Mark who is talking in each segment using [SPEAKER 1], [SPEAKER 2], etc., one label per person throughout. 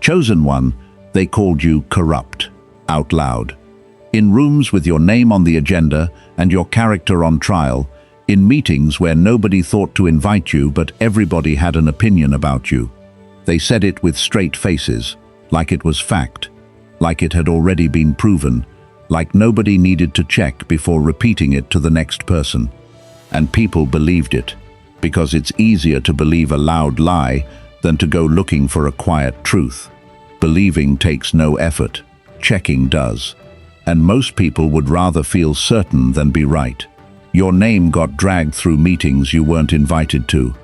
[SPEAKER 1] Chosen one, they called you corrupt, out loud. In rooms with your name on the agenda and your character on trial, in meetings where nobody thought to invite you but everybody had an opinion about you. They said it with straight faces, like it was fact, like it had already been proven, like nobody needed to check before repeating it to the next person. And people believed it, because it's easier to believe a loud lie than to go looking for a quiet truth. Believing takes no effort, checking does. And most people would rather feel certain than be right. Your name got dragged through meetings you weren't invited to.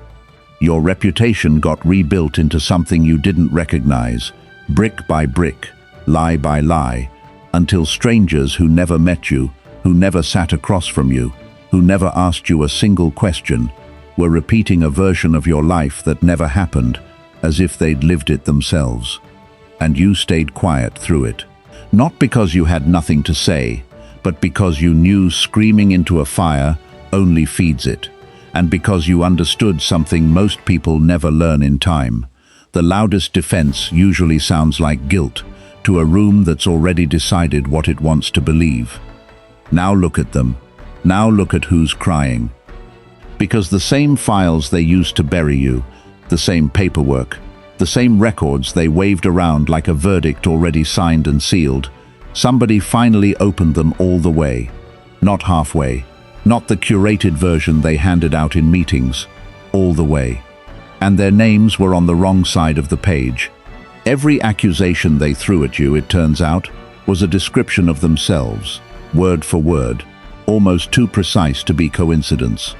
[SPEAKER 1] Your reputation got rebuilt into something you didn't recognize, brick by brick, lie by lie, until strangers who never met you, who never sat across from you, who never asked you a single question, were repeating a version of your life that never happened, as if they'd lived it themselves. And you stayed quiet through it. Not because you had nothing to say, but because you knew screaming into a fire only feeds it, and because you understood something most people never learn in time. The loudest defense usually sounds like guilt to a room that's already decided what it wants to believe. Now look at them. Now look at who's crying. Because the same files they used to bury you, the same paperwork, the same records they waved around like a verdict already signed and sealed, somebody finally opened them all the way. Not halfway, not the curated version they handed out in meetings, all the way. And their names were on the wrong side of the page. Every accusation they threw at you, it turns out, was a description of themselves, word for word, almost too precise to be coincidence.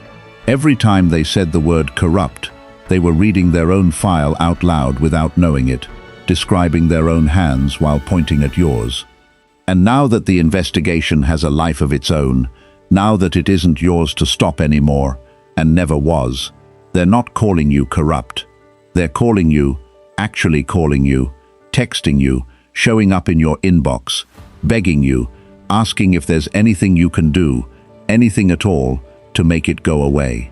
[SPEAKER 1] Every time they said the word corrupt, they were reading their own file out loud without knowing it, describing their own hands while pointing at yours. And now that the investigation has a life of its own, now that it isn't yours to stop anymore, and never was, they're not calling you corrupt. They're calling you, actually calling you, texting you, showing up in your inbox, begging you, asking if there's anything you can do, anything at all, to make it go away.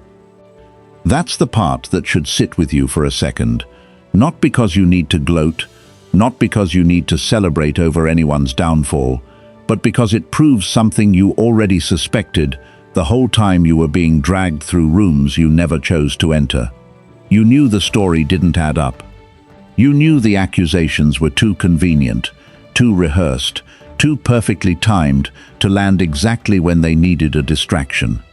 [SPEAKER 1] That's the part that should sit with you for a second, not because you need to gloat, not because you need to celebrate over anyone's downfall, but because it proves something you already suspected the whole time you were being dragged through rooms you never chose to enter. You knew the story didn't add up. You knew the accusations were too convenient, too rehearsed, too perfectly timed to land exactly when they needed a distraction.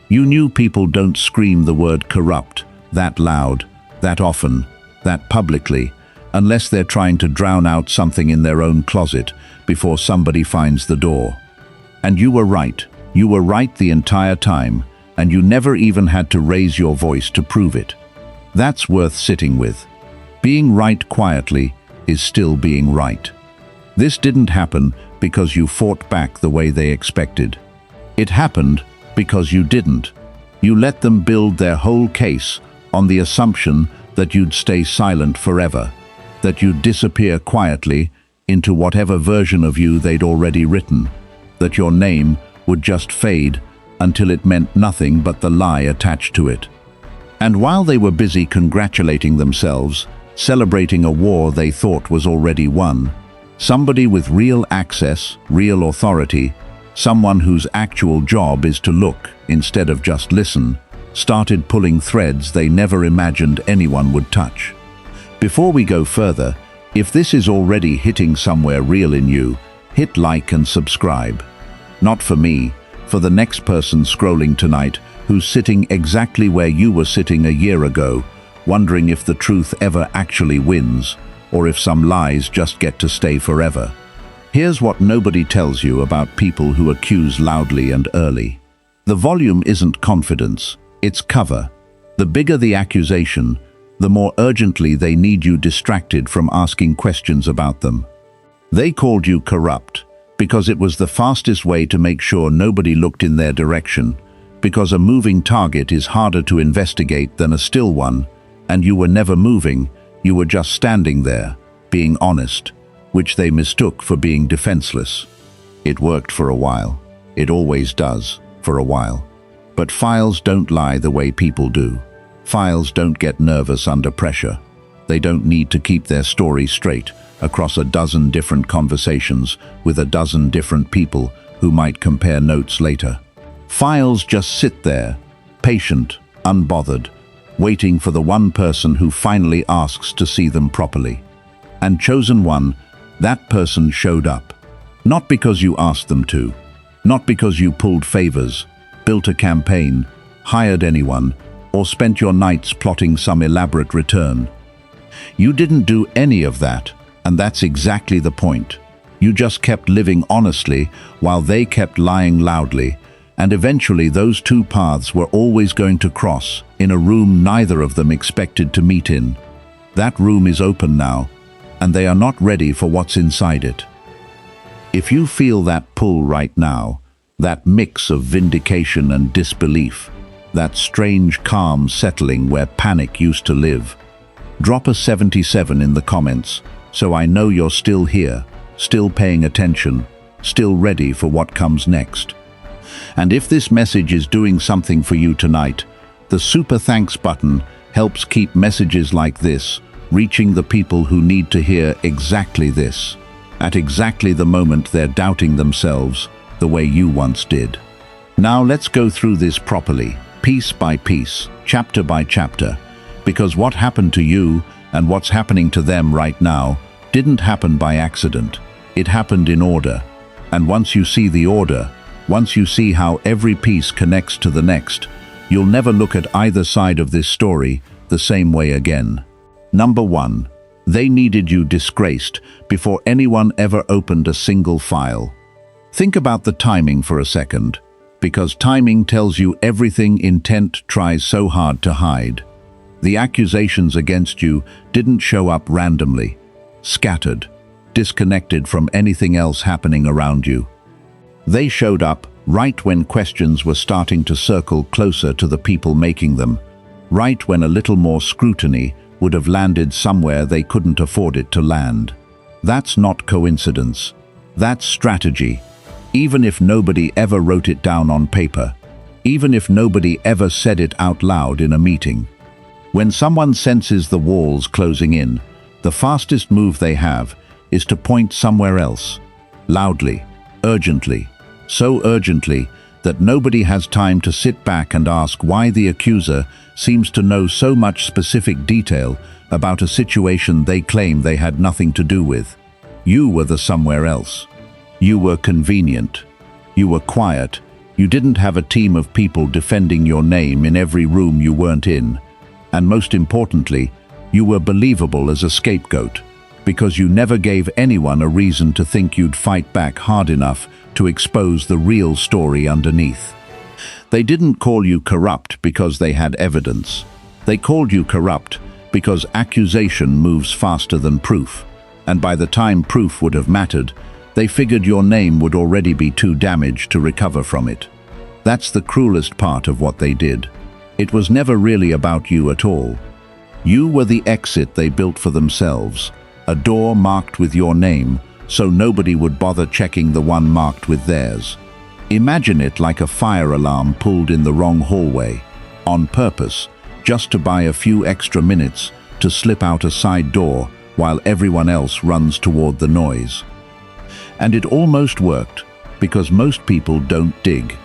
[SPEAKER 1] You knew people don't scream the word corrupt that loud, that often, that publicly, unless they're trying to drown out something in their own closet before somebody finds the door. And you were right. You were right the entire time, and you never even had to raise your voice to prove it. That's worth sitting with. Being right quietly is still being right. This didn't happen because you fought back the way they expected. It happened because you didn't. You let them build their whole case on the assumption that you'd stay silent forever, that you'd disappear quietly into whatever version of you they'd already written, that your name would just fade until it meant nothing but the lie attached to it. And while they were busy congratulating themselves, celebrating a war they thought was already won, somebody with real access, real authority, someone whose actual job is to look instead of just listen, started pulling threads they never imagined anyone would touch. Before we go further, if this is already hitting somewhere real in you, hit like and subscribe. Not for me, for the next person scrolling tonight who's sitting exactly where you were sitting a year ago, wondering if the truth ever actually wins, or if some lies just get to stay forever. Here's what nobody tells you about people who accuse loudly and early. The volume isn't confidence, it's cover. The bigger the accusation, the more urgently they need you distracted from asking questions about them. They called you corrupt because it was the fastest way to make sure nobody looked in their direction, because a moving target is harder to investigate than a still one, and you were never moving, you were just standing there, being honest, which they mistook for being defenseless. It worked for a while. It always does, for a while. But files don't lie the way people do. Files don't get nervous under pressure. They don't need to keep their story straight across a dozen different conversations with a dozen different people who might compare notes later. Files just sit there, patient, unbothered, waiting for the one person who finally asks to see them properly. And chosen one, that person showed up. Not because you asked them to, not because you pulled favors, built a campaign, hired anyone, or spent your nights plotting some elaborate return. You didn't do any of that, and that's exactly the point. You just kept living honestly while they kept lying loudly, and eventually those two paths were always going to cross in a room neither of them expected to meet in. That room is open now, and they are not ready for what's inside it. If you feel that pull right now, that mix of vindication and disbelief, that strange calm settling where panic used to live, drop a 77 in the comments so I know you're still here, still paying attention, still ready for what comes next. And if this message is doing something for you tonight, the super thanks button helps keep messages like this reaching the people who need to hear exactly this, at exactly the moment they're doubting themselves the way you once did. Now let's go through this properly, piece by piece, chapter by chapter, because what happened to you and what's happening to them right now didn't happen by accident. It happened in order. And once you see the order, once you see how every piece connects to the next, you'll never look at either side of this story the same way again. Number 1. They needed you disgraced before anyone ever opened a single file. Think about the timing for a second, because timing tells you everything intent tries so hard to hide. The accusations against you didn't show up randomly, scattered, disconnected from anything else happening around you. They showed up right when questions were starting to circle closer to the people making them, right when a little more scrutiny would have landed somewhere they couldn't afford it to land. That's not coincidence. That's strategy. Even if nobody ever wrote it down on paper, even if nobody ever said it out loud in a meeting. When someone senses the walls closing in, the fastest move they have is to point somewhere else, loudly, urgently, so urgently that nobody has time to sit back and ask why the accuser seems to know so much specific detail about a situation they claim they had nothing to do with. You were the somewhere else. You were convenient. You were quiet. You didn't have a team of people defending your name in every room you weren't in. And most importantly, you were believable as a scapegoat, because you never gave anyone a reason to think you'd fight back hard enough to expose the real story underneath. They didn't call you corrupt because they had evidence. They called you corrupt because accusation moves faster than proof, and by the time proof would have mattered, they figured your name would already be too damaged to recover from it. That's the cruelest part of what they did. It was never really about you at all. You were the exit they built for themselves, a door marked with your name, so nobody would bother checking the one marked with theirs. Imagine it like a fire alarm pulled in the wrong hallway, on purpose, just to buy a few extra minutes to slip out a side door while everyone else runs toward the noise. And it almost worked, because most people don't dig.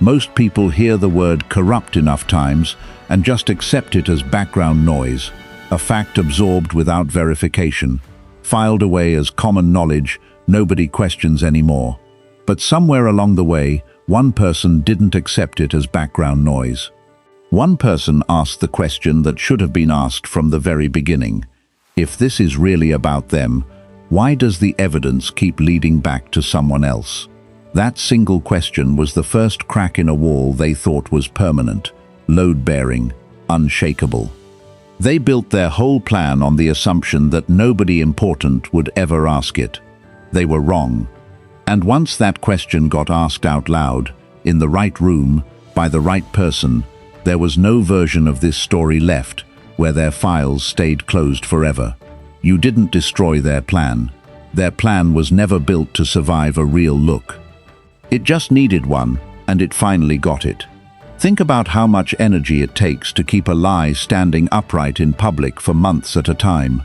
[SPEAKER 1] Most people hear the word corrupt enough times and just accept it as background noise, a fact absorbed without verification, filed away as common knowledge nobody questions anymore. But somewhere along the way, one person didn't accept it as background noise. One person asked the question that should have been asked from the very beginning. If this is really about them, why does the evidence keep leading back to someone else? That single question was the first crack in a wall they thought was permanent, load-bearing, unshakable. They built their whole plan on the assumption that nobody important would ever ask it. They were wrong. And once that question got asked out loud, in the right room, by the right person, there was no version of this story left where their files stayed closed forever. You didn't destroy their plan. Their plan was never built to survive a real look. It just needed one, and it finally got it. Think about how much energy it takes to keep a lie standing upright in public for months at a time.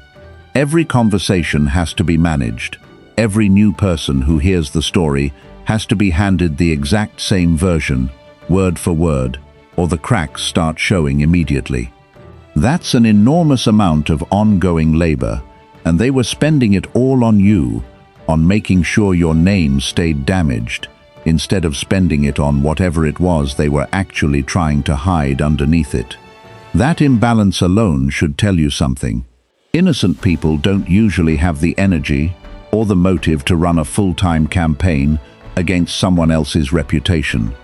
[SPEAKER 1] Every conversation has to be managed. Every new person who hears the story has to be handed the exact same version, word for word, or the cracks start showing immediately. That's an enormous amount of ongoing labor, and they were spending it all on you, on making sure your name stayed damaged, instead of spending it on whatever it was they were actually trying to hide underneath it. That imbalance alone should tell you something. Innocent people don't usually have the energy or the motive to run a full-time campaign against someone else's reputation.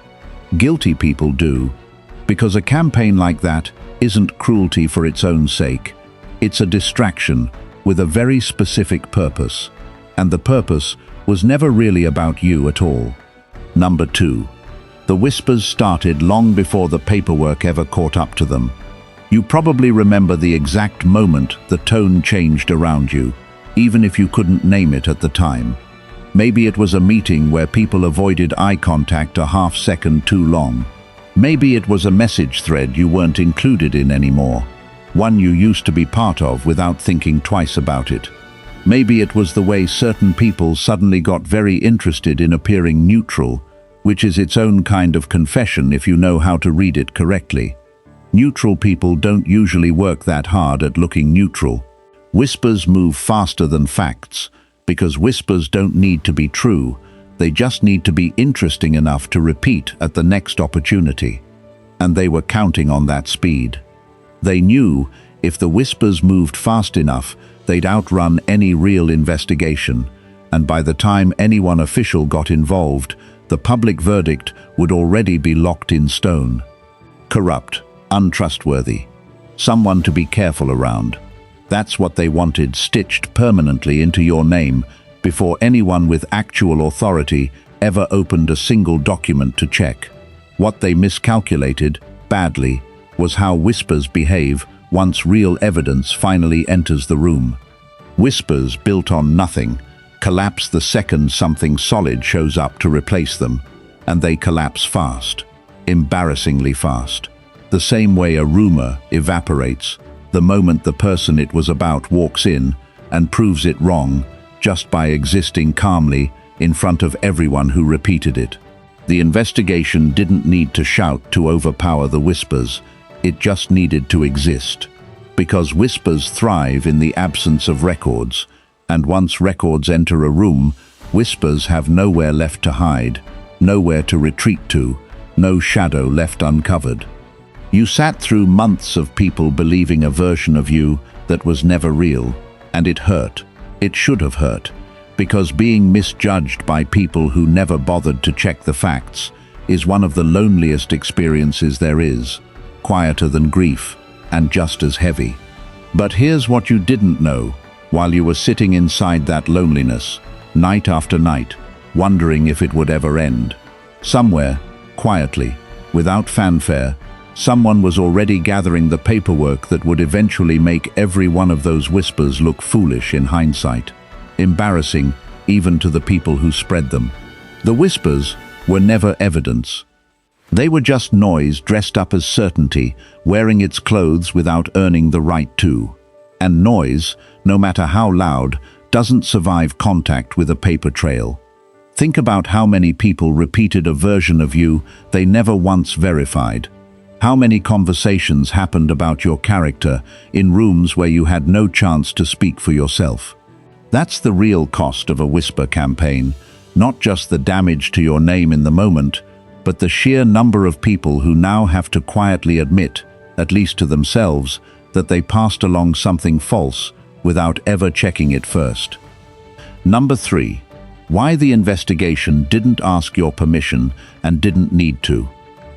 [SPEAKER 1] Guilty people do, because a campaign like that isn't cruelty for its own sake. It's a distraction with a very specific purpose, and the purpose was never really about you at all. Number 2. The whispers started long before the paperwork ever caught up to them. You probably remember the exact moment the tone changed around you, even if you couldn't name it at the time. Maybe it was a meeting where people avoided eye contact a half-second too long. Maybe it was a message thread you weren't included in anymore, one you used to be part of without thinking twice about it. Maybe it was the way certain people suddenly got very interested in appearing neutral, which is its own kind of confession if you know how to read it correctly. Neutral people don't usually work that hard at looking neutral. Whispers move faster than facts, because whispers don't need to be true. They just need to be interesting enough to repeat at the next opportunity. And they were counting on that speed. They knew if the whispers moved fast enough, they'd outrun any real investigation, and by the time anyone official got involved, the public verdict would already be locked in stone. Corrupt, untrustworthy, someone to be careful around. That's what they wanted stitched permanently into your name before anyone with actual authority ever opened a single document to check. What they miscalculated, badly, was how whispers behave once real evidence finally enters the room. Whispers built on nothing collapse the second something solid shows up to replace them, and they collapse fast, embarrassingly fast. The same way a rumor evaporates the moment the person it was about walks in and proves it wrong just by existing calmly in front of everyone who repeated it. The investigation didn't need to shout to overpower the whispers, it just needed to exist. Because whispers thrive in the absence of records, and once records enter a room, whispers have nowhere left to hide, nowhere to retreat to, no shadow left uncovered. You sat through months of people believing a version of you that was never real, and it hurt. It should have hurt, because being misjudged by people who never bothered to check the facts is one of the loneliest experiences there is, quieter than grief, and just as heavy. But here's what you didn't know while you were sitting inside that loneliness, night after night, wondering if it would ever end. Somewhere, quietly, without fanfare, someone was already gathering the paperwork that would eventually make every one of those whispers look foolish in hindsight, embarrassing even to the people who spread them. The whispers were never evidence. They were just noise dressed up as certainty, wearing its clothes without earning the right to. And noise, no matter how loud, doesn't survive contact with a paper trail. Think about how many people repeated a version of you they never once verified. How many conversations happened about your character in rooms where you had no chance to speak for yourself. That's the real cost of a whisper campaign, not just the damage to your name in the moment, but the sheer number of people who now have to quietly admit, at least to themselves, that they passed along something false without ever checking it first. Number 3. Why the investigation didn't ask your permission and didn't need to.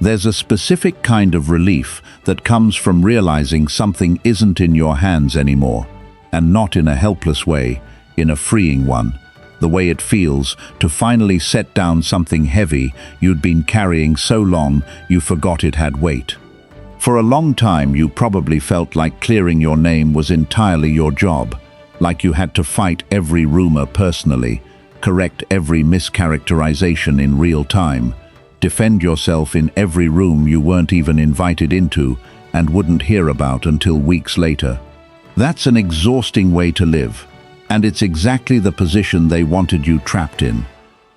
[SPEAKER 1] There's a specific kind of relief that comes from realizing something isn't in your hands anymore, and not in a helpless way, in a freeing one. The way it feels to finally set down something heavy you'd been carrying so long you forgot it had weight. For a long time you probably felt like clearing your name was entirely your job, like you had to fight every rumor personally, correct every mischaracterization in real time, defend yourself in every room you weren't even invited into and wouldn't hear about until weeks later. That's an exhausting way to live, and it's exactly the position they wanted you trapped in.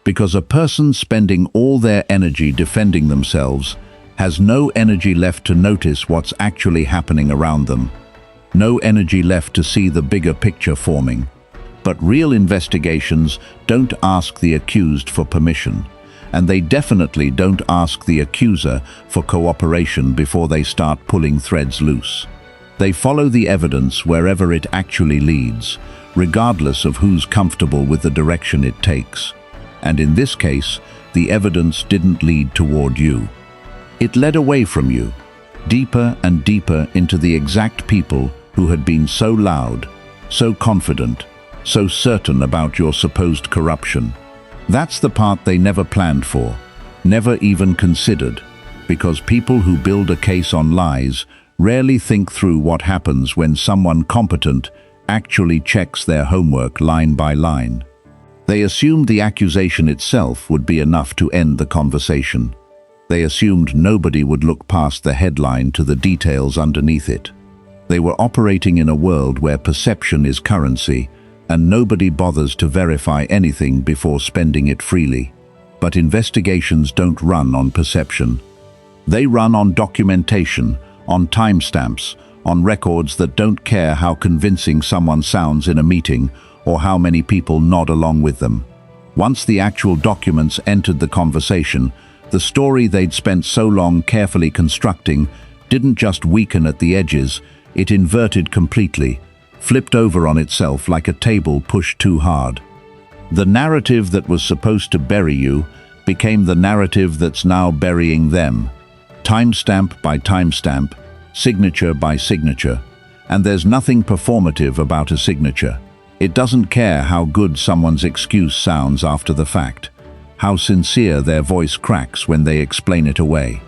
[SPEAKER 1] Because a person spending all their energy defending themselves has no energy left to notice what's actually happening around them. No energy left to see the bigger picture forming. But real investigations don't ask the accused for permission, and they definitely don't ask the accuser for cooperation before they start pulling threads loose. They follow the evidence wherever it actually leads, regardless of who's comfortable with the direction it takes. And in this case, the evidence didn't lead toward you. It led away from you, deeper and deeper into the exact people who had been so loud, so confident, so certain about your supposed corruption. That's the part they never planned for, never even considered, because people who build a case on lies rarely think through what happens when someone competent actually checks their homework line by line. They assumed the accusation itself would be enough to end the conversation. They assumed nobody would look past the headline to the details underneath it. They were operating in a world where perception is currency, and nobody bothers to verify anything before spending it freely. But investigations don't run on perception. They run on documentation, on timestamps, on records that don't care how convincing someone sounds in a meeting or how many people nod along with them. Once the actual documents entered the conversation, the story they'd spent so long carefully constructing didn't just weaken at the edges, it inverted completely, flipped over on itself like a table pushed too hard. The narrative that was supposed to bury you became the narrative that's now burying them. Timestamp by timestamp, signature by signature. And there's nothing performative about a signature. It doesn't care how good someone's excuse sounds after the fact, how sincere their voice cracks when they explain it away.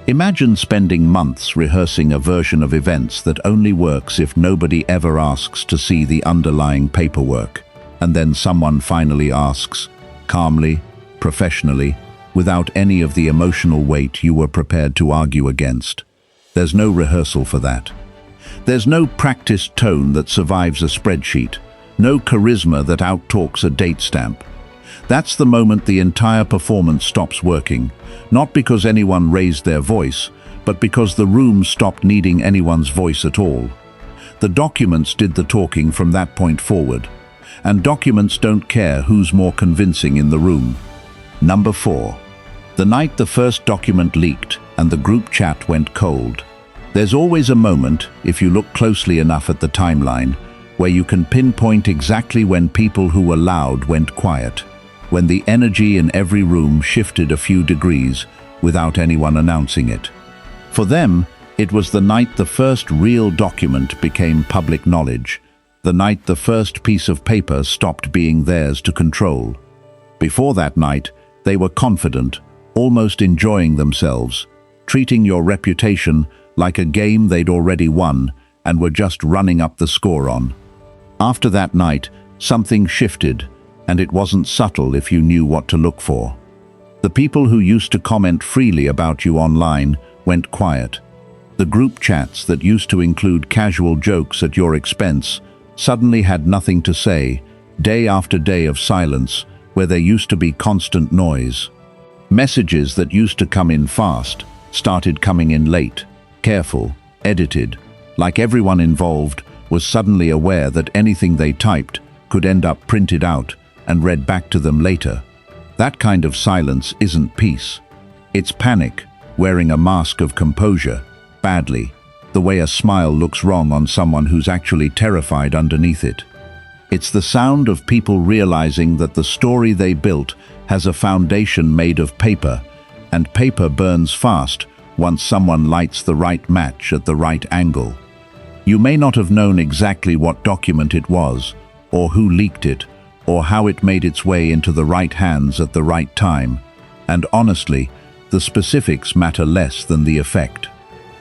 [SPEAKER 1] Imagine spending months rehearsing a version of events that only works if nobody ever asks to see the underlying paperwork, and then someone finally asks, calmly, professionally, without any of the emotional weight you were prepared to argue against. There's no rehearsal for that. There's no practiced tone that survives a spreadsheet, no charisma that outtalks a date stamp. That's the moment the entire performance stops working, not because anyone raised their voice, but because the room stopped needing anyone's voice at all. The documents did the talking from that point forward, and documents don't care who's more convincing in the room. Number 4. The night the first document leaked and the group chat went cold. There's always a moment, if you look closely enough at the timeline, where you can pinpoint exactly when people who were loud went quiet, when the energy in every room shifted a few degrees without anyone announcing it. For them, it was the night the first real document became public knowledge, the night the first piece of paper stopped being theirs to control. Before that night, they were confident, almost enjoying themselves, treating your reputation like a game they'd already won and were just running up the score on. After that night, something shifted, and it wasn't subtle if you knew what to look for. The people who used to comment freely about you online went quiet. The group chats that used to include casual jokes at your expense suddenly had nothing to say, day after day of silence where there used to be constant noise. Messages that used to come in fast started coming in late, careful, edited, like everyone involved was suddenly aware that anything they typed could end up printed out and read back to them later. That kind of silence isn't peace. It's panic, wearing a mask of composure, badly, the way a smile looks wrong on someone who's actually terrified underneath it. It's the sound of people realizing that the story they built has a foundation made of paper, and paper burns fast once someone lights the right match at the right angle. You may not have known exactly what document it was, or who leaked it, or how it made its way into the right hands at the right time, and honestly, the specifics matter less than the effect.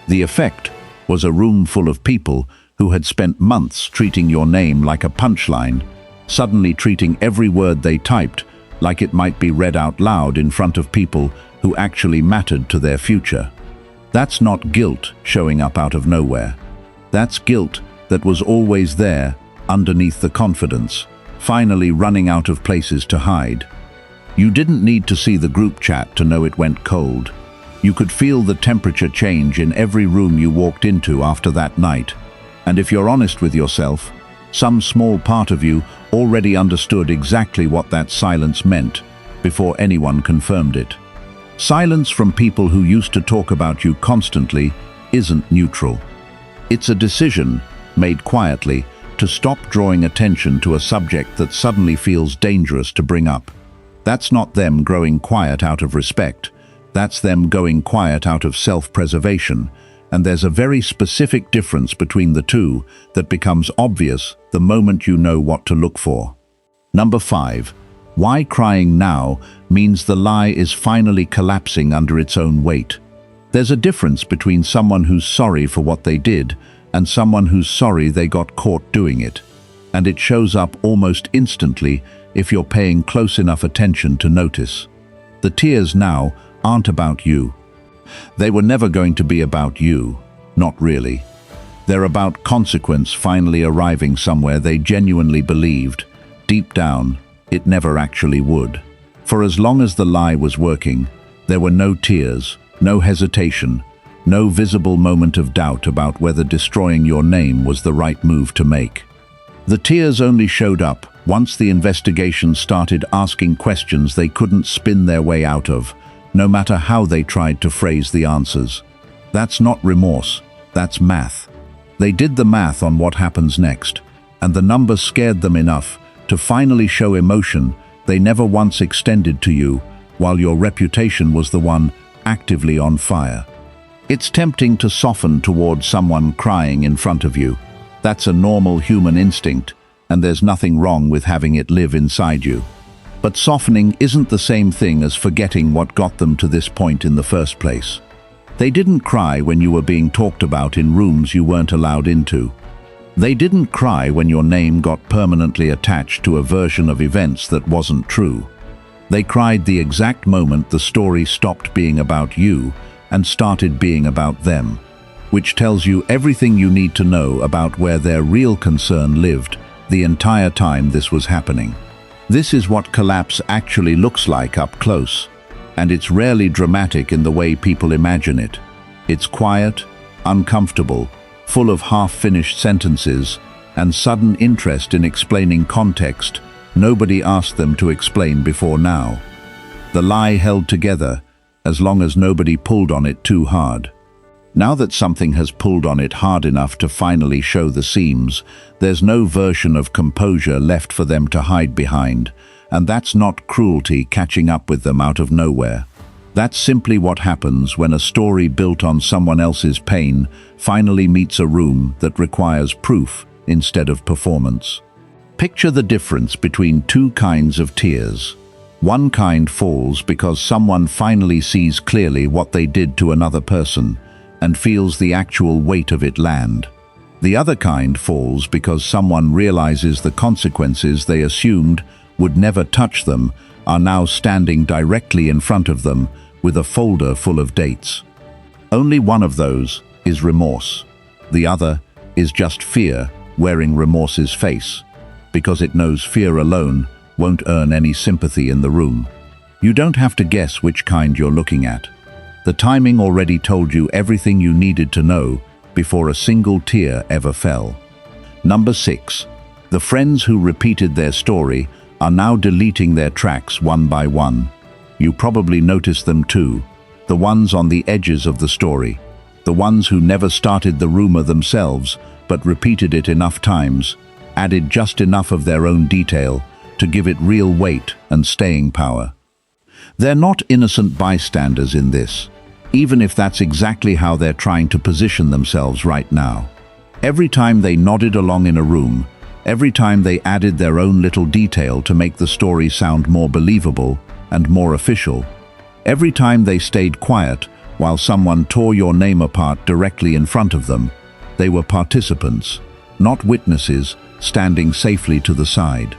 [SPEAKER 1] The effect was a room full of people who had spent months treating your name like a punchline, suddenly treating every word they typed like it might be read out loud in front of people who actually mattered to their future. That's not guilt showing up out of nowhere. That's guilt that was always there, underneath the confidence, finally running out of places to hide. You didn't need to see the group chat to know it went cold. You could feel the temperature change in every room you walked into after that night. And if you're honest with yourself, some small part of you already understood exactly what that silence meant before anyone confirmed it. Silence from people who used to talk about you constantly isn't neutral. It's a decision, made quietly, to stop drawing attention to a subject that suddenly feels dangerous to bring up. That's not them growing quiet out of respect. That's them going quiet out of self-preservation. And there's a very specific difference between the two that becomes obvious the moment you know what to look for. Number 5. Why crying now means the lie is finally collapsing under its own weight. There's a difference between someone who's sorry for what they did and someone who's sorry they got caught doing it. And it shows up almost instantly if you're paying close enough attention to notice. The tears now aren't about you. They were never going to be about you. Not really. They're about consequence finally arriving somewhere they genuinely believed, deep down, it never actually would. For as long as the lie was working, there were no tears, no hesitation, no visible moment of doubt about whether destroying your name was the right move to make. The tears only showed up once the investigation started asking questions they couldn't spin their way out of, no matter how they tried to phrase the answers. That's not remorse, that's math. They did the math on what happens next, and the numbers scared them enough to finally show emotion they never once extended to you, while your reputation was the one actively on fire. It's tempting to soften toward someone crying in front of you. That's a normal human instinct, and there's nothing wrong with having it live inside you. But softening isn't the same thing as forgetting what got them to this point in the first place. They didn't cry when you were being talked about in rooms you weren't allowed into. They didn't cry when your name got permanently attached to a version of events that wasn't true. They cried the exact moment the story stopped being about you and started being about them, which tells you everything you need to know about where their real concern lived the entire time this was happening. This is what collapse actually looks like up close, and it's rarely dramatic in the way people imagine it. It's quiet, uncomfortable, full of half-finished sentences and sudden interest in explaining context nobody asked them to explain before now. The lie held together as long as nobody pulled on it too hard. Now that something has pulled on it hard enough to finally show the seams, there's no version of composure left for them to hide behind, and that's not cruelty catching up with them out of nowhere. That's simply what happens when a story built on someone else's pain finally meets a room that requires proof instead of performance. Picture the difference between two kinds of tears. One kind falls because someone finally sees clearly what they did to another person and feels the actual weight of it land. The other kind falls because someone realizes the consequences they assumed would never touch them are now standing directly in front of them with a folder full of dates. Only one of those is remorse. The other is just fear wearing remorse's face, because it knows fear alone won't earn any sympathy in the room. You don't have to guess which kind you're looking at. The timing already told you everything you needed to know before a single tear ever fell. Number 6. The friends who repeated their story are now deleting their tracks one by one. You probably noticed them too, the ones on the edges of the story, the ones who never started the rumor themselves but repeated it enough times, added just enough of their own detail to give it real weight and staying power. They're not innocent bystanders in this, even if that's exactly how they're trying to position themselves right now. Every time they nodded along in a room, every time they added their own little detail to make the story sound more believable and more official, every time they stayed quiet while someone tore your name apart directly in front of them, they were participants, not witnesses, standing safely to the side.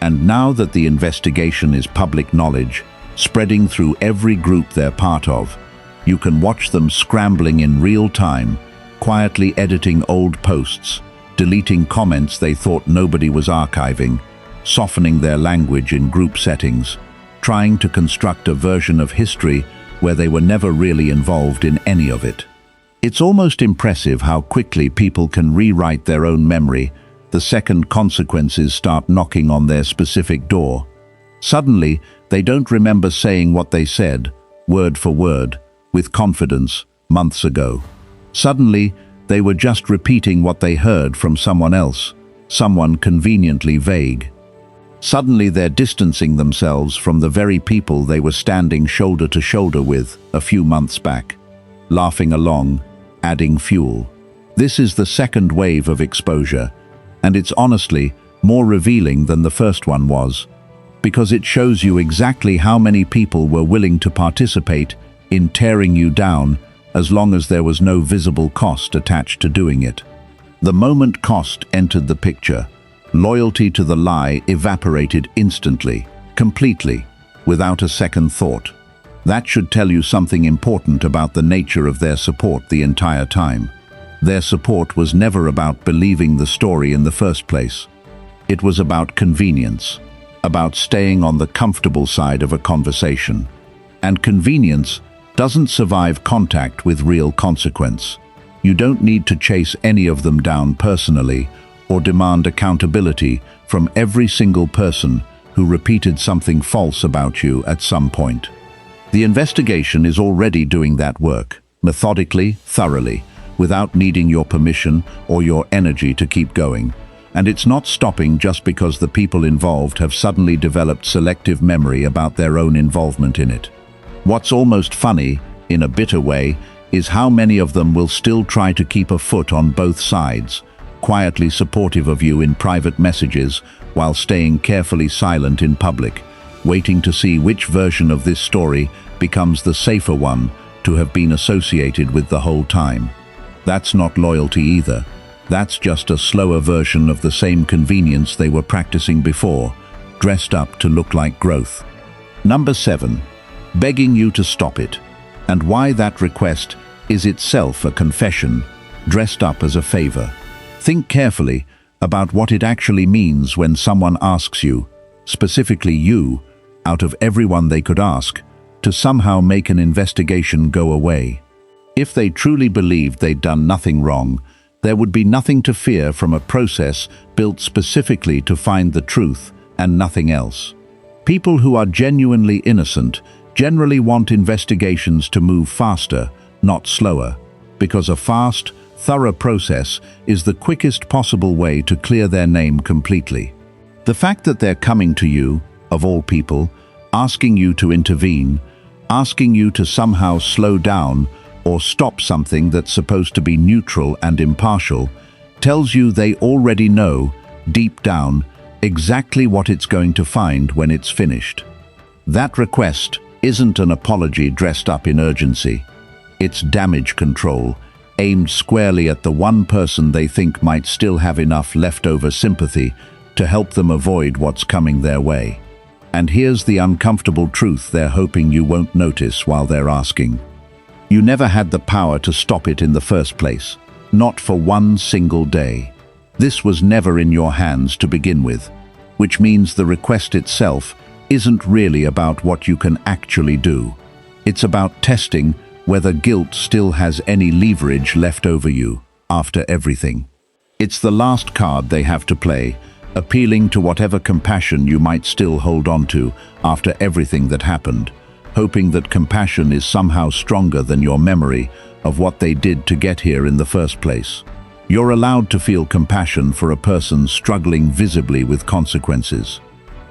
[SPEAKER 1] And now that the investigation is public knowledge, spreading through every group they're part of. You can watch them scrambling in real time, quietly editing old posts, deleting comments they thought nobody was archiving, softening their language in group settings, trying to construct a version of history where they were never really involved in any of it. It's almost impressive how quickly people can rewrite their own memory the second consequences start knocking on their specific door. Suddenly, they don't remember saying what they said, word for word, with confidence, months ago. Suddenly, they were just repeating what they heard from someone else, someone conveniently vague. Suddenly, they're distancing themselves from the very people they were standing shoulder to shoulder with a few months back, laughing along, adding fuel. This is the second wave of exposure, and it's honestly more revealing than the first one was, because it shows you exactly how many people were willing to participate in tearing you down as long as there was no visible cost attached to doing it. The moment cost entered the picture, loyalty to the lie evaporated instantly, completely, without a second thought. That should tell you something important about the nature of their support the entire time. Their support was never about believing the story in the first place. It was about convenience, about staying on the comfortable side of a conversation. And convenience doesn't survive contact with real consequence. You don't need to chase any of them down personally or demand accountability from every single person who repeated something false about you at some point. The investigation is already doing that work, methodically, thoroughly, without needing your permission or your energy to keep going. And it's not stopping just because the people involved have suddenly developed selective memory about their own involvement in it. What's almost funny, in a bitter way, is how many of them will still try to keep a foot on both sides, quietly supportive of you in private messages while staying carefully silent in public, waiting to see which version of this story becomes the safer one to have been associated with the whole time. That's not loyalty either. That's just a slower version of the same convenience they were practicing before, dressed up to look like growth. Number 7. Begging you to stop it. And why that request is itself a confession, dressed up as a favor. Think carefully about what it actually means when someone asks you, specifically you, out of everyone they could ask, to somehow make an investigation go away. If they truly believed they'd done nothing wrong, there would be nothing to fear from a process built specifically to find the truth and nothing else. People who are genuinely innocent generally want investigations to move faster, not slower, because a fast, thorough process is the quickest possible way to clear their name completely. The fact that they're coming to you, of all people, asking you to intervene, asking you to somehow slow down or stop something that's supposed to be neutral and impartial, tells you they already know, deep down, exactly what it's going to find when it's finished. That request isn't an apology dressed up in urgency. It's damage control, aimed squarely at the one person they think might still have enough leftover sympathy to help them avoid what's coming their way. And here's the uncomfortable truth they're hoping you won't notice while they're asking. You never had the power to stop it in the first place, not for one single day. This was never in your hands to begin with, which means the request itself isn't really about what you can actually do. It's about testing whether guilt still has any leverage left over you after everything. It's the last card they have to play, appealing to whatever compassion you might still hold on to after everything that happened, hoping that compassion is somehow stronger than your memory of what they did to get here in the first place. You're allowed to feel compassion for a person struggling visibly with consequences.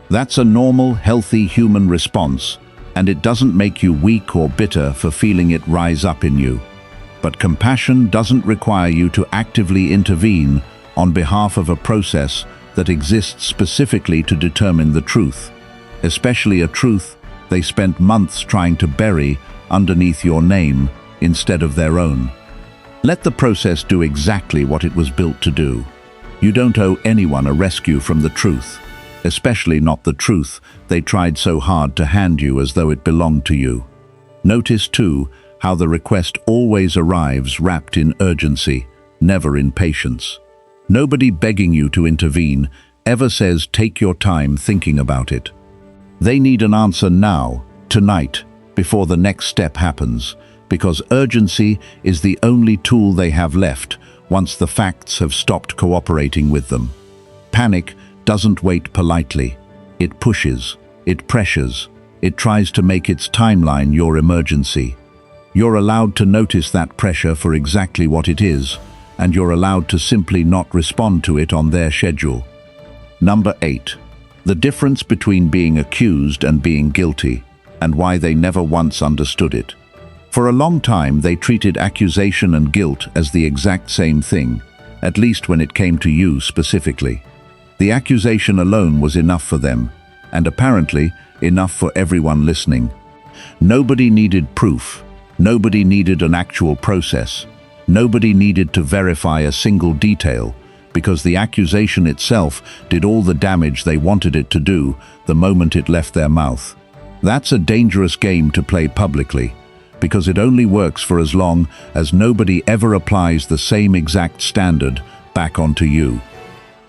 [SPEAKER 1] That's a normal, healthy human response, and it doesn't make you weak or bitter for feeling it rise up in you. But compassion doesn't require you to actively intervene on behalf of a process that exists specifically to determine the truth, especially a truth they spent months trying to bury underneath your name instead of their own. Let the process do exactly what it was built to do. You don't owe anyone a rescue from the truth, especially not the truth they tried so hard to hand you as though it belonged to you. Notice, too, how the request always arrives wrapped in urgency, never in patience. Nobody begging you to intervene ever says take your time thinking about it. They need an answer now, tonight, before the next step happens, because urgency is the only tool they have left once the facts have stopped cooperating with them. Panic doesn't wait politely. It pushes, it pressures, it tries to make its timeline your emergency. You're allowed to notice that pressure for exactly what it is, and you're allowed to simply not respond to it on their schedule. Number 8. The difference between being accused and being guilty, and why they never once understood it. For a long time, they treated accusation and guilt as the exact same thing, at least when it came to you specifically. The accusation alone was enough for them, and apparently enough for everyone listening. Nobody needed proof. Nobody needed an actual process. Nobody needed to verify a single detail, because the accusation itself did all the damage they wanted it to do the moment it left their mouth. That's a dangerous game to play publicly, because it only works for as long as nobody ever applies the same exact standard back onto you.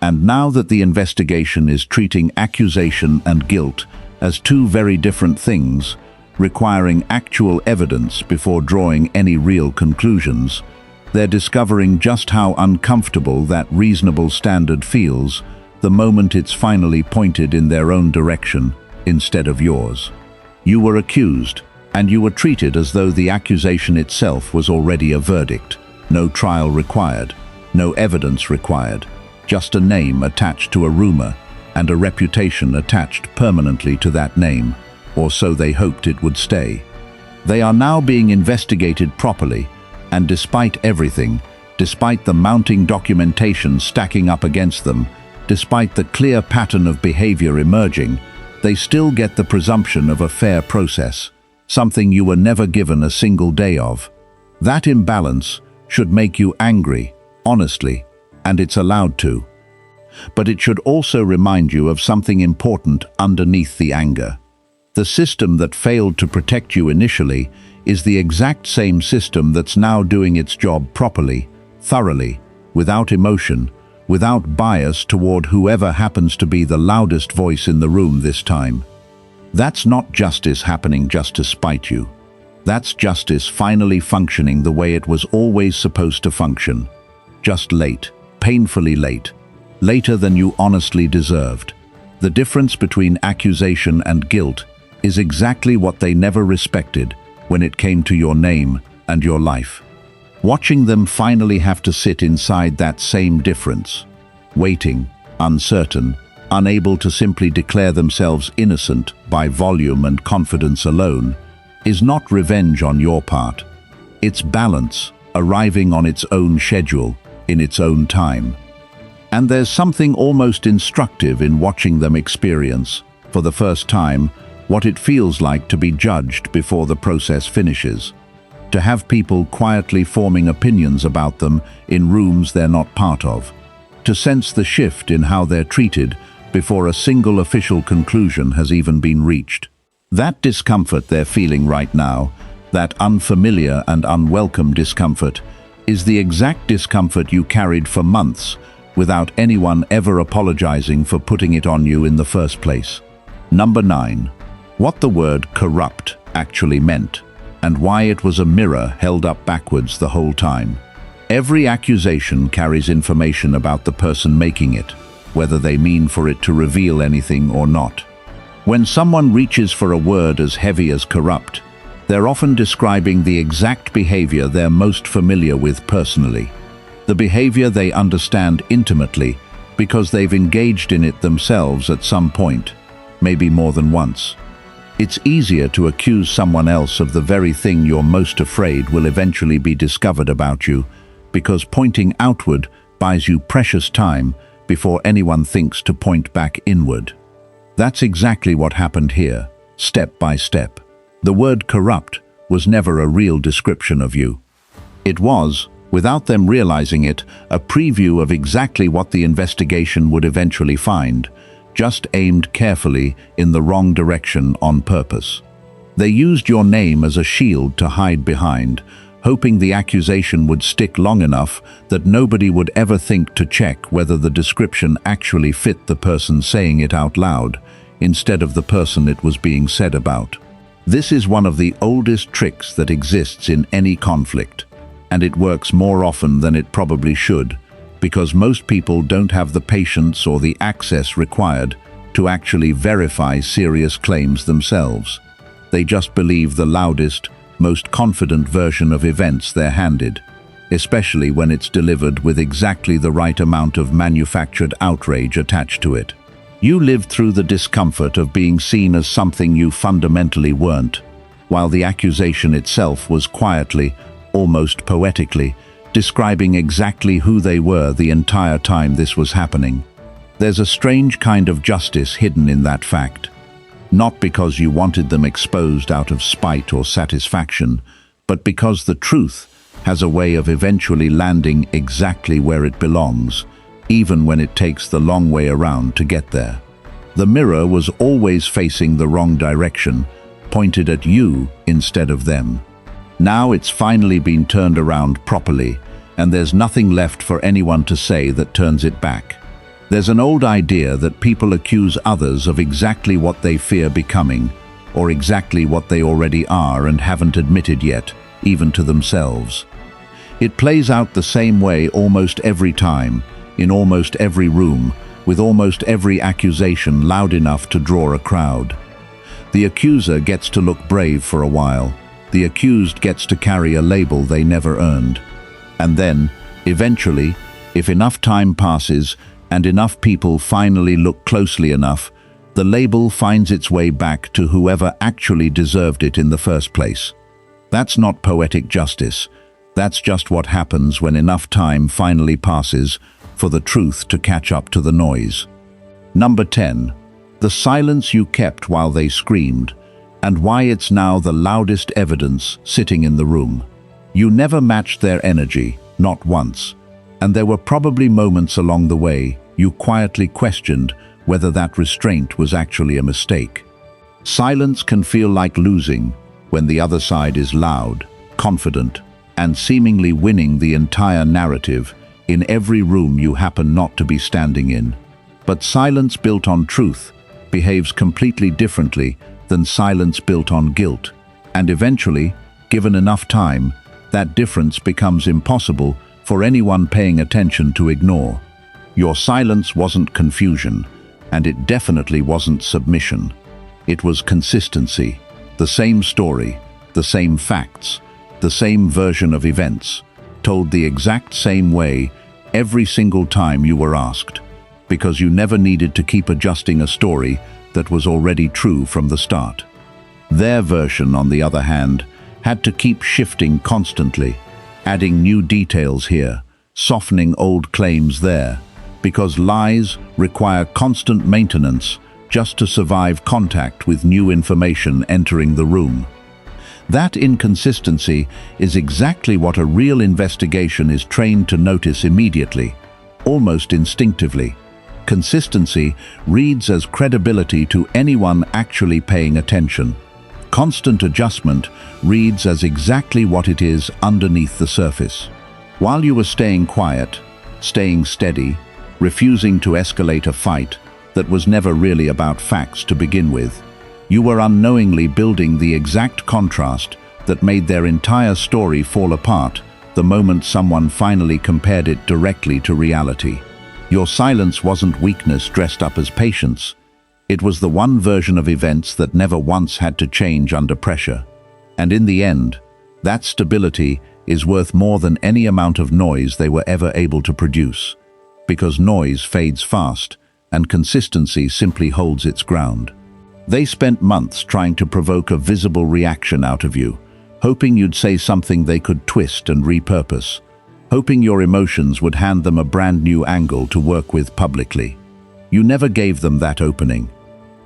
[SPEAKER 1] And now that the investigation is treating accusation and guilt as two very different things, requiring actual evidence before drawing any real conclusions, they're discovering just how uncomfortable that reasonable standard feels the moment it's finally pointed in their own direction instead of yours. You were accused, and you were treated as though the accusation itself was already a verdict. No trial required, no evidence required, just a name attached to a rumor and a reputation attached permanently to that name, or so they hoped it would stay. They are now being investigated properly, and despite everything, despite the mounting documentation stacking up against them, despite the clear pattern of behavior emerging, they still get the presumption of a fair process, something you were never given a single day of. That imbalance should make you angry, honestly, and it's allowed to. But it should also remind you of something important underneath the anger. The system that failed to protect you initially is the exact same system that's now doing its job properly, thoroughly, without emotion, without bias toward whoever happens to be the loudest voice in the room this time. That's not justice happening just to spite you. That's justice finally functioning the way it was always supposed to function. Just late, painfully late, later than you honestly deserved. The difference between accusation and guilt is exactly what they never respected when it came to your name and your life. Watching them finally have to sit inside that same difference, waiting, uncertain, unable to simply declare themselves innocent by volume and confidence alone, is not revenge on your part. It's balance, arriving on its own schedule, in its own time. And there's something almost instructive in watching them experience, for the first time, what it feels like to be judged before the process finishes. To have people quietly forming opinions about them in rooms they're not part of. To sense the shift in how they're treated before a single official conclusion has even been reached. That discomfort they're feeling right now, that unfamiliar and unwelcome discomfort, is the exact discomfort you carried for months without anyone ever apologizing for putting it on you in the first place. Number 9. What the word corrupt actually meant, and why it was a mirror held up backwards the whole time. Every accusation carries information about the person making it, whether they mean for it to reveal anything or not. When someone reaches for a word as heavy as corrupt, they're often describing the exact behavior they're most familiar with personally, the behavior they understand intimately because they've engaged in it themselves at some point, maybe more than once. It's easier to accuse someone else of the very thing you're most afraid will eventually be discovered about you, because pointing outward buys you precious time before anyone thinks to point back inward. That's exactly what happened here, step by step. The word corrupt was never a real description of you. It was, without them realizing it, a preview of exactly what the investigation would eventually find, just aimed carefully in the wrong direction on purpose. They used your name as a shield to hide behind, hoping the accusation would stick long enough that nobody would ever think to check whether the description actually fit the person saying it out loud, instead of the person it was being said about. This is one of the oldest tricks that exists in any conflict, and it works more often than it probably should, because most people don't have the patience or the access required to actually verify serious claims themselves. They just believe the loudest, most confident version of events they're handed, especially when it's delivered with exactly the right amount of manufactured outrage attached to it. You lived through the discomfort of being seen as something you fundamentally weren't, while the accusation itself was quietly, almost poetically, describing exactly who they were the entire time this was happening. There's a strange kind of justice hidden in that fact. Not because you wanted them exposed out of spite or satisfaction, but because the truth has a way of eventually landing exactly where it belongs, even when it takes the long way around to get there. The mirror was always facing the wrong direction, pointed at you instead of them. Now it's finally been turned around properly, and there's nothing left for anyone to say that turns it back. There's an old idea that people accuse others of exactly what they fear becoming, or exactly what they already are and haven't admitted yet, even to themselves. It plays out the same way almost every time, in almost every room, with almost every accusation loud enough to draw a crowd. The accuser gets to look brave for a while. The accused gets to carry a label they never earned. And then, eventually, if enough time passes and enough people finally look closely enough, the label finds its way back to whoever actually deserved it in the first place. That's not poetic justice. That's just what happens when enough time finally passes for the truth to catch up to the noise. Number 10. The silence you kept while they screamed, and why it's now the loudest evidence sitting in the room. You never matched their energy, not once. And there were probably moments along the way you quietly questioned whether that restraint was actually a mistake. Silence can feel like losing when the other side is loud, confident, and seemingly winning the entire narrative in every room you happen not to be standing in. But silence built on truth behaves completely differently than silence built on guilt, and eventually, given enough time, that difference becomes impossible for anyone paying attention to ignore. Your silence wasn't confusion, and it definitely wasn't submission. It was consistency, the same story, the same facts, the same version of events, told the exact same way every single time you were asked, because you never needed to keep adjusting a story that was already true from the start. Their version, on the other hand, had to keep shifting constantly, adding new details here, softening old claims there, because lies require constant maintenance just to survive contact with new information entering the room. That inconsistency is exactly what a real investigation is trained to notice immediately, almost instinctively. Consistency reads as credibility to anyone actually paying attention. Constant adjustment reads as exactly what it is underneath the surface. While you were staying quiet, staying steady, refusing to escalate a fight that was never really about facts to begin with, you were unknowingly building the exact contrast that made their entire story fall apart the moment someone finally compared it directly to reality. Your silence wasn't weakness dressed up as patience. It was the one version of events that never once had to change under pressure. And in the end, that stability is worth more than any amount of noise they were ever able to produce. Because noise fades fast, and consistency simply holds its ground. They spent months trying to provoke a visible reaction out of you, hoping you'd say something they could twist and repurpose, hoping your emotions would hand them a brand new angle to work with publicly. You never gave them that opening.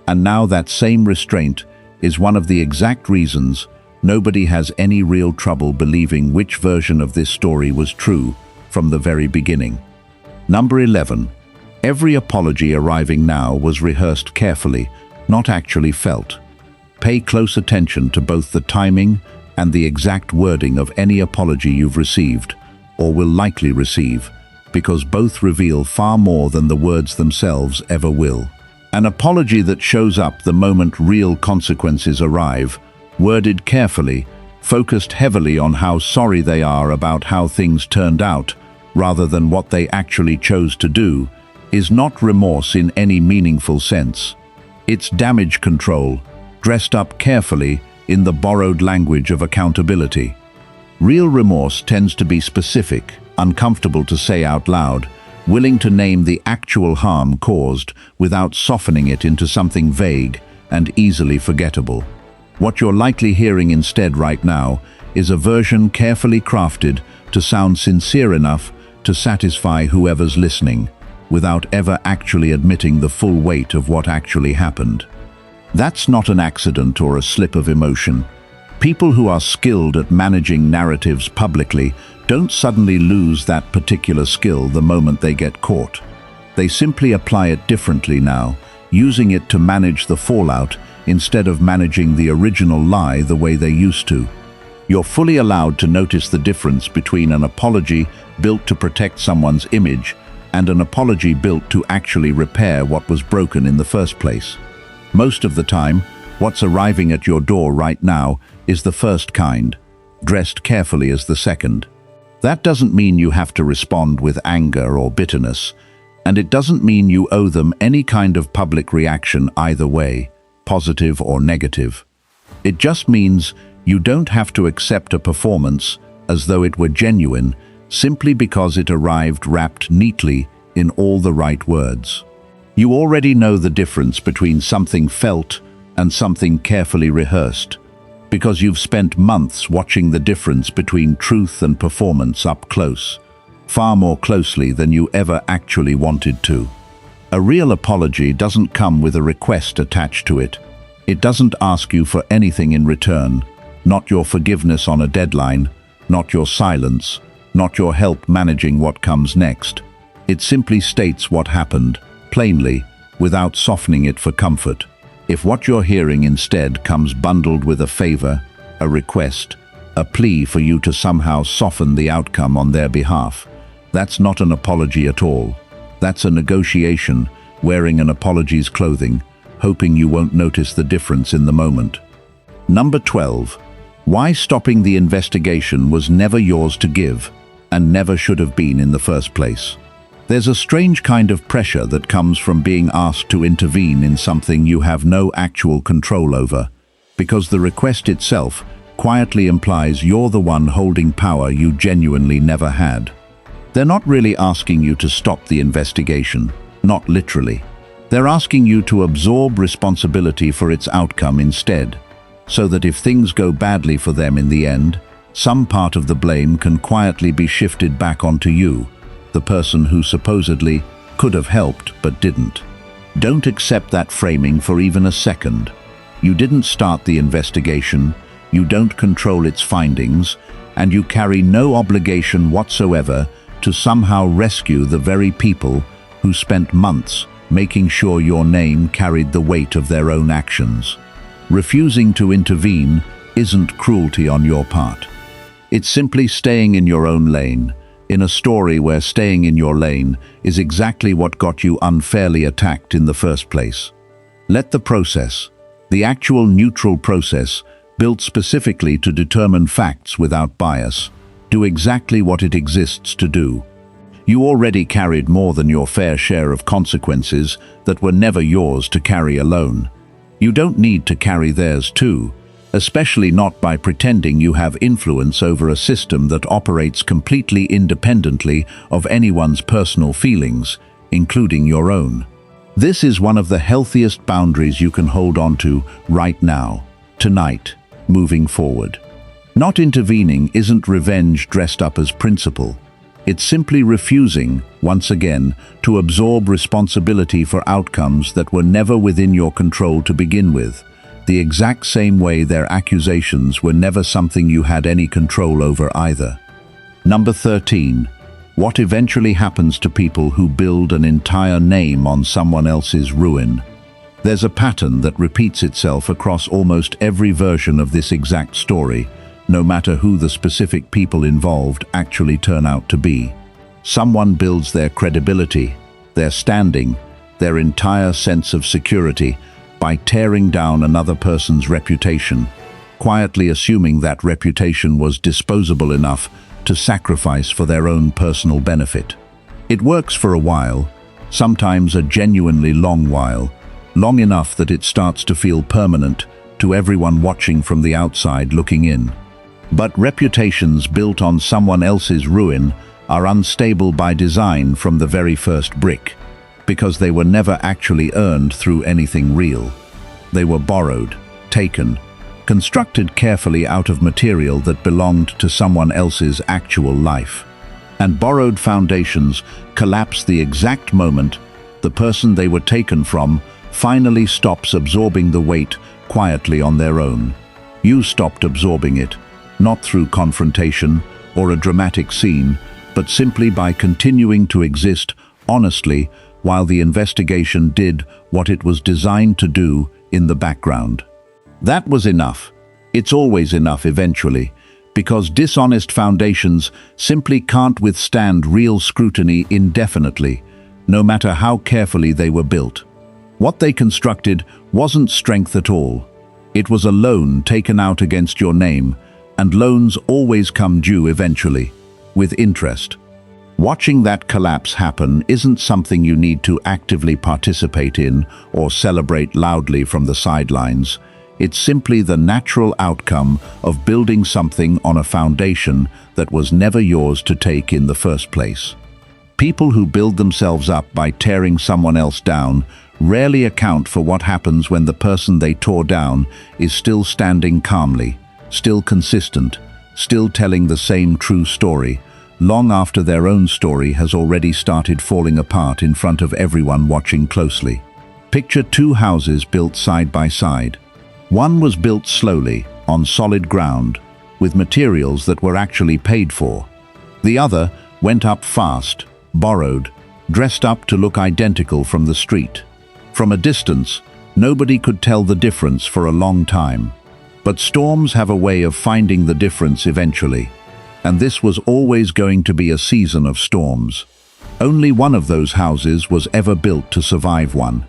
[SPEAKER 1] And now that same restraint is one of the exact reasons nobody has any real trouble believing which version of this story was true from the very beginning. Number 11. Every apology arriving now was rehearsed carefully, not actually felt. Pay close attention to both the timing and the exact wording of any apology you've received, or will likely receive, because both reveal far more than the words themselves ever will. An apology that shows up the moment real consequences arrive, worded carefully, focused heavily on how sorry they are about how things turned out, rather than what they actually chose to do, is not remorse in any meaningful sense. It's damage control, dressed up carefully in the borrowed language of accountability. Real remorse tends to be specific, uncomfortable to say out loud, willing to name the actual harm caused without softening it into something vague and easily forgettable. What you're likely hearing instead right now is a version carefully crafted to sound sincere enough to satisfy whoever's listening, without ever actually admitting the full weight of what actually happened. That's not an accident or a slip of emotion. People who are skilled at managing narratives publicly don't suddenly lose that particular skill the moment they get caught. They simply apply it differently now, using it to manage the fallout instead of managing the original lie the way they used to. You're fully allowed to notice the difference between an apology built to protect someone's image and an apology built to actually repair what was broken in the first place. Most of the time, what's arriving at your door right now is the first kind, dressed carefully as the second. That doesn't mean you have to respond with anger or bitterness, and it doesn't mean you owe them any kind of public reaction either way, positive or negative. It just means you don't have to accept a performance as though it were genuine simply because it arrived wrapped neatly in all the right words. You already know the difference between something felt and something carefully rehearsed, because you've spent months watching the difference between truth and performance up close, far more closely than you ever actually wanted to. A real apology doesn't come with a request attached to it. It doesn't ask you for anything in return, not your forgiveness on a deadline, not your silence, not your help managing what comes next. It simply states what happened, plainly, without softening it for comfort. If what you're hearing instead comes bundled with a favor, a request, a plea for you to somehow soften the outcome on their behalf, that's not an apology at all. That's a negotiation, wearing an apology's clothing, hoping you won't notice the difference in the moment. Number 12. Why stopping the investigation was never yours to give, and never should have been in the first place. There's a strange kind of pressure that comes from being asked to intervene in something you have no actual control over, because the request itself quietly implies you're the one holding power you genuinely never had. They're not really asking you to stop the investigation, not literally. They're asking you to absorb responsibility for its outcome instead, so that if things go badly for them in the end, some part of the blame can quietly be shifted back onto you, the person who supposedly could have helped but didn't. Don't accept that framing for even a second. You didn't start the investigation, you don't control its findings, and you carry no obligation whatsoever to somehow rescue the very people who spent months making sure your name carried the weight of their own actions. Refusing to intervene isn't cruelty on your part. It's simply staying in your own lane, in a story where staying in your lane is exactly what got you unfairly attacked in the first place. Let the process, the actual neutral process, built specifically to determine facts without bias, do exactly what it exists to do. You already carried more than your fair share of consequences that were never yours to carry alone. You don't need to carry theirs too, especially not by pretending you have influence over a system that operates completely independently of anyone's personal feelings, including your own. This is one of the healthiest boundaries you can hold on to right now, tonight, moving forward. Not intervening isn't revenge dressed up as principle. It's simply refusing, once again, to absorb responsibility for outcomes that were never within your control to begin with, the exact same way their accusations were never something you had any control over either. Number 13. What eventually happens to people who build an entire name on someone else's ruin? There's a pattern that repeats itself across almost every version of this exact story, no matter who the specific people involved actually turn out to be. Someone builds their credibility, their standing, their entire sense of security by tearing down another person's reputation, quietly assuming that reputation was disposable enough to sacrifice for their own personal benefit. It works for a while, sometimes a genuinely long while, long enough that it starts to feel permanent to everyone watching from the outside looking in. But reputations built on someone else's ruin are unstable by design from the very first brick, because they were never actually earned through anything real. They were borrowed, taken, constructed carefully out of material that belonged to someone else's actual life. And borrowed foundations collapse the exact moment the person they were taken from finally stops absorbing the weight quietly on their own. You stopped absorbing it, not through confrontation or a dramatic scene, but simply by continuing to exist honestly while the investigation did what it was designed to do in the background. That was enough. It's always enough eventually, because dishonest foundations simply can't withstand real scrutiny indefinitely, no matter how carefully they were built. What they constructed wasn't strength at all. It was a loan taken out against your name, and loans always come due eventually, with interest. Watching that collapse happen isn't something you need to actively participate in or celebrate loudly from the sidelines. It's simply the natural outcome of building something on a foundation that was never yours to take in the first place. People who build themselves up by tearing someone else down rarely account for what happens when the person they tore down is still standing calmly, still consistent, still telling the same true story, long after their own story has already started falling apart in front of everyone watching closely. Picture two houses built side by side. One was built slowly, on solid ground, with materials that were actually paid for. The other went up fast, borrowed, dressed up to look identical from the street. From a distance, nobody could tell the difference for a long time. But storms have a way of finding the difference eventually. And this was always going to be a season of storms. Only one of those houses was ever built to survive one.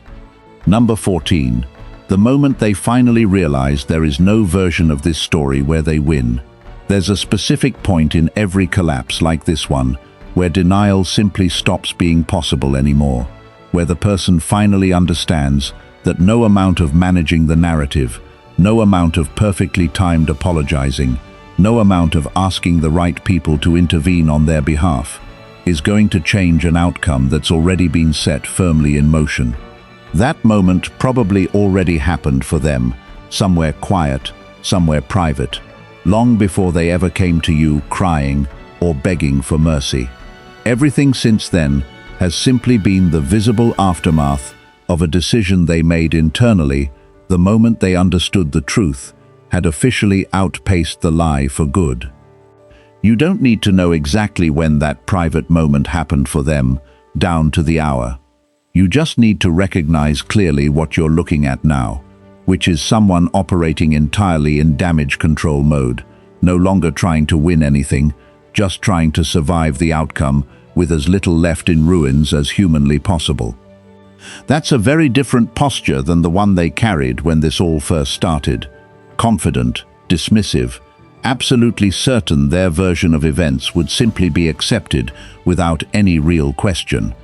[SPEAKER 1] Number 14. The moment they finally realized there is no version of this story where they win. There's a specific point in every collapse like this one, where denial simply stops being possible anymore, where the person finally understands that no amount of managing the narrative, no amount of perfectly timed apologizing, no amount of asking the right people to intervene on their behalf is going to change an outcome that's already been set firmly in motion. That moment probably already happened for them, somewhere quiet, somewhere private, long before they ever came to you crying or begging for mercy. Everything since then has simply been the visible aftermath of a decision they made internally the moment they understood the truth had officially outpaced the lie for good. You don't need to know exactly when that private moment happened for them, down to the hour. You just need to recognize clearly what you're looking at now, which is someone operating entirely in damage control mode, no longer trying to win anything, just trying to survive the outcome with as little left in ruins as humanly possible. That's a very different posture than the one they carried when this all first started. Confident, dismissive, absolutely certain their version of events would simply be accepted without any real question.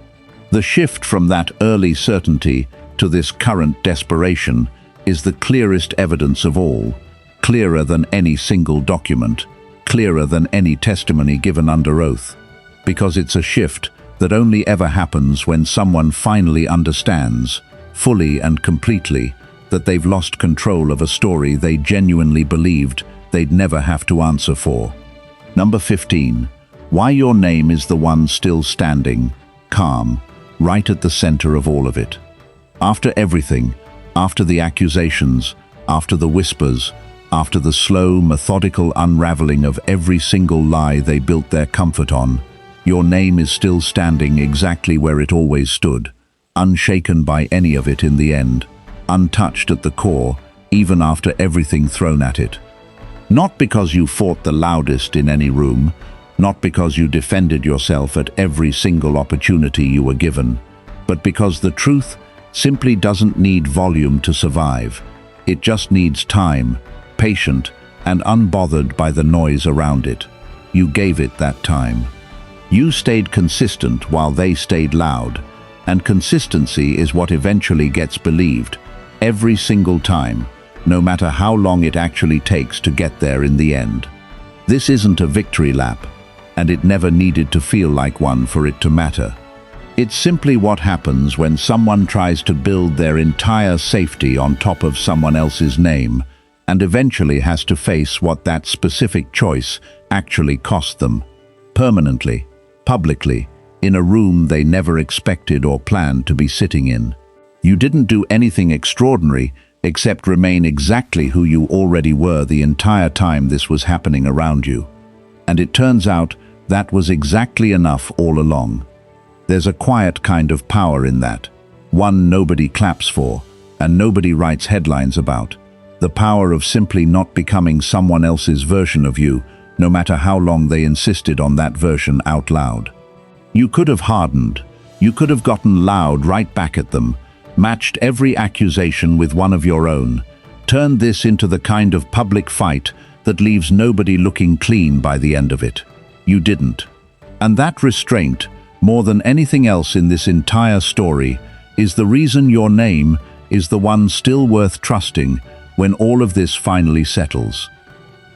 [SPEAKER 1] The shift from that early certainty to this current desperation is the clearest evidence of all, clearer than any single document, clearer than any testimony given under oath, because it's a shift that only ever happens when someone finally understands, fully and completely, that they've lost control of a story they genuinely believed they'd never have to answer for. Number 15. Why your name is the one still standing, calm, right at the center of all of it. After everything, after the accusations, after the whispers, after the slow, methodical unraveling of every single lie they built their comfort on, Your name is still standing exactly where it always stood, unshaken by any of it in the end, untouched at the core, even after everything thrown at it. Not because you fought the loudest in any room, not because you defended yourself at every single opportunity you were given, but because the truth simply doesn't need volume to survive. It just needs time, patient, and unbothered by the noise around it. You gave it that time. You stayed consistent while they stayed loud, and consistency is what eventually gets believed, every single time, no matter how long it actually takes to get there in the end. This isn't a victory lap, and it never needed to feel like one for it to matter. It's simply what happens when someone tries to build their entire safety on top of someone else's name, and eventually has to face what that specific choice actually cost them, permanently, publicly, in a room they never expected or planned to be sitting in. You didn't do anything extraordinary except remain exactly who you already were the entire time this was happening around you. And it turns out that was exactly enough all along. There's a quiet kind of power in that, one nobody claps for and nobody writes headlines about. The power of simply not becoming someone else's version of you, no matter how long they insisted on that version out loud. You could have hardened. You could have gotten loud right back at them, matched every accusation with one of your own, turned this into the kind of public fight that leaves nobody looking clean by the end of it. You didn't. And that restraint, more than anything else in this entire story, is the reason your name is the one still worth trusting when all of this finally settles.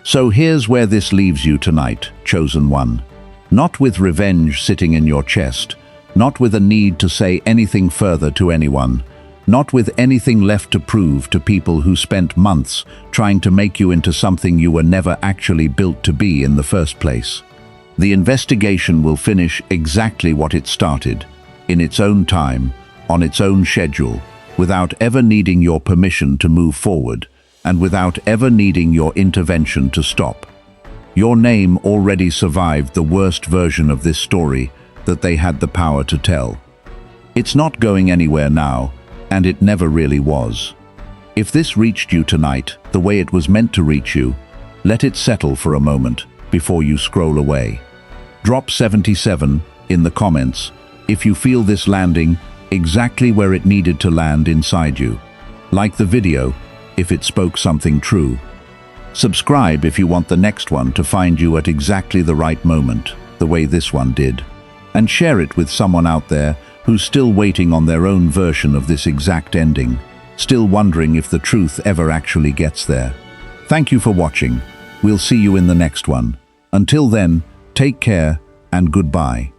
[SPEAKER 1] So here's where this leaves you tonight, chosen one. Not with revenge sitting in your chest, not with a need to say anything further to anyone, not with anything left to prove to people who spent months trying to make you into something you were never actually built to be in the first place. The investigation will finish exactly what it started, in its own time, on its own schedule, without ever needing your permission to move forward, and without ever needing your intervention to stop. Your name already survived the worst version of this story that they had the power to tell. It's not going anywhere now, and it never really was. If this reached you tonight the way it was meant to reach you, let it settle for a moment before you scroll away. Drop 77 in the comments if you feel this landing exactly where it needed to land inside you. Like the video if it spoke something true. Subscribe if you want the next one to find you at exactly the right moment, the way this one did. And share it with someone out there who's still waiting on their own version of this exact ending, still wondering if the truth ever actually gets there. Thank you for watching. We'll see you in the next one. Until then, take care and goodbye.